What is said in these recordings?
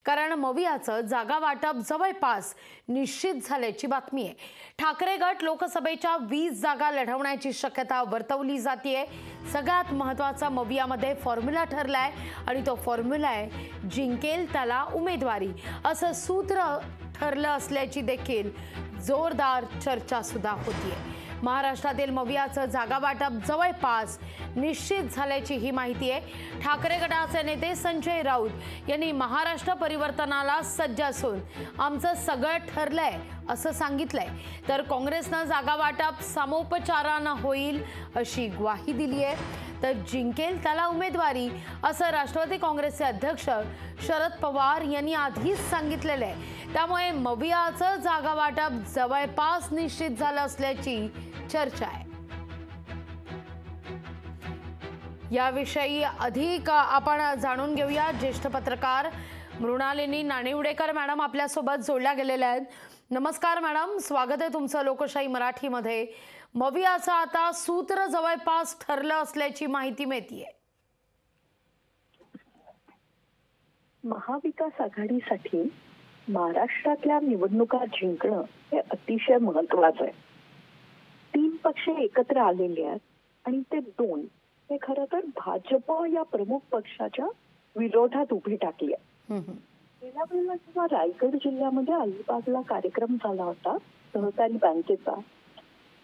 कारण मवियाचं जागा वाटप जवळपास निश्चित झाल्याची बातमी आहे। ठाकरे गट लोकसभेच्या 20 जागा लढवण्याची शक्यता वर्तवली जाते। सगळ्यात महत्त्वाचा मवियामध्ये फॉर्म्युला ठरलाय आणि तो फॉर्म्युला आहे जिंकेल त्याला उमेदवारी असं सूत्र ठरलं असल्याची देखील जोरदार चर्चा सुद्धा होतीये। महाराष्ट्रातील मवियाचं जागा वाटप जवळपास निश्चित झाल्याची ही माहिती आहे। ठाकरे गटाचे नेते संजय राऊत यांनी महाराष्ट्र परिवर्तनाला सज्ज असून आमचं सगळं ठरलंय असं सांगितलंय, तर काँग्रेसनं जागा वाटप समोपचारानं होईल अशी ग्वाही दिली आहे। तर जिंकेल त्याला उमेदवारी असं राष्ट्रवादी काँग्रेसचे अध्यक्ष शरद पवार यांनी आधीच सांगितलेलं आहे। त्यामुळे मवियाचं जागा वाटप जवळपास निश्चित झालं असल्याची चर्चा आहे। याविषयी अधिक आपण जाणून घेऊया। ज्येष्ठ पत्रकार मृणालिनी नाणिवडेकर मॅडम आपल्या सोबत जोडल्या गेलेल्या आहेत। नमस्कार मॅडम, स्वागत आहे तुमचं लोकशाही मराठीमध्ये। मवियाचं आता सूत्र जवळपास ठरलं असल्याची माहिती मिळतीये। महाविकास आघाडीसाठी महाराष्ट्रातल्या निवडणुका जिंकणं हे अतिशय महत्त्वाचं आहे। 3 पक्ष एकत्र आलेले आहेत आणि ते 2 हे खरं तर भाजप या प्रमुख पक्षाच्या विरोधात उभी टाकली आहे। गेल्या वेळेला जेव्हा रायगड जिल्ह्यामध्ये अलिबागला कार्यक्रम झाला होता सहकारी बँकेचा,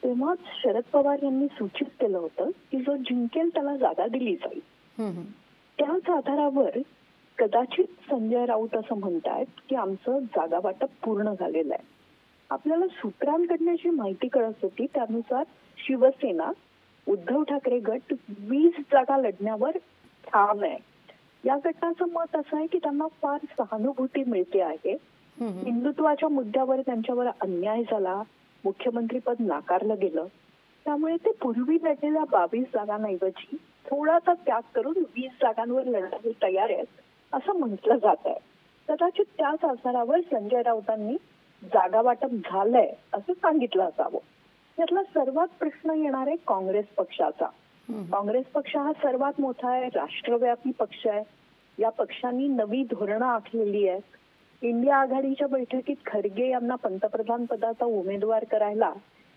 तेव्हा शरद पवार यांनी सूचित केलं होतं की जो जिंकेल त्याला जागा दिली जाईल। त्याच आधारावर कदाचित संजय राऊत असं म्हणतायत की आमचं जागा वाटप पूर्ण झालेलं आहे। आपल्याला सूत्रांकडनं जी माहिती कळत होती त्यानुसार शिवसेना उद्धव ठाकरे गट 20 जागा लढण्यावर ठाम आहे। या गटाचं मत असं आहे की त्यांना फार सहानुभूती मिळते आहे। हिंदुत्वाच्या मुद्द्यावर त्यांच्यावर अन्याय झाला, मुख्यमंत्रीपद नाकारलं गेलं, त्यामुळे ते पूर्वी लढलेल्या 22 जागांऐवजी थोडासा त्याग करून 20 जागांवर लढायला तयार आहेत असं म्हटलं जात आहे। कदाचित त्याच आधारावर संजय राऊतांनी जागा वाटप झालंय असं सांगितलं असावं। यातला सर्वात प्रश्न येणार आहे काँग्रेस पक्षाचा। काँग्रेस पक्ष हा सर्वात मोठा आहे, राष्ट्रव्यापी पक्ष आहे। या पक्षांनी नवी धोरणं आखलेली आहेत। इंडिया आघाडीच्या बैठकीत खरगे यांना पंतप्रधान पदाचा उमेदवार करायला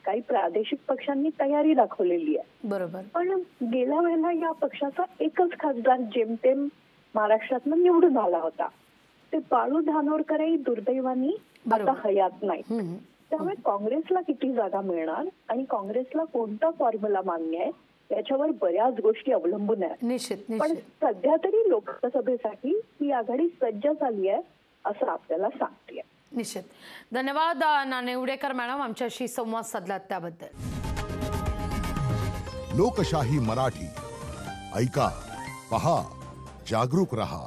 काही प्रादेशिक पक्षांनी तयारी दाखवलेली आहे। बरोबर, पण गेल्या वेळेला या पक्षाचा एकच खासदार जेमतेम महाराष्ट्रातनं निवडून आला होता। ते बाळू धानोरकरही दुर्दैवानी आता हयात नाही। त्यामुळे काँग्रेसला किती जागा मिळणार आणि काँग्रेसला कोणता फॉर्म्युला मान्य आहे याच्यावर बऱ्याच गोष्टी अवलंबून आहेत। पण सध्या तरी लोकसभेसाठी ही आघाडी सज्ज झाली आहे असं आपल्याला सांगते। निश्चित। धन्यवाद नाणिवडेकर मॅडम आमच्याशी संवाद साधलात त्याबद्दल। लोकशाही मराठी ऐका, पहा, जागरूक रहा।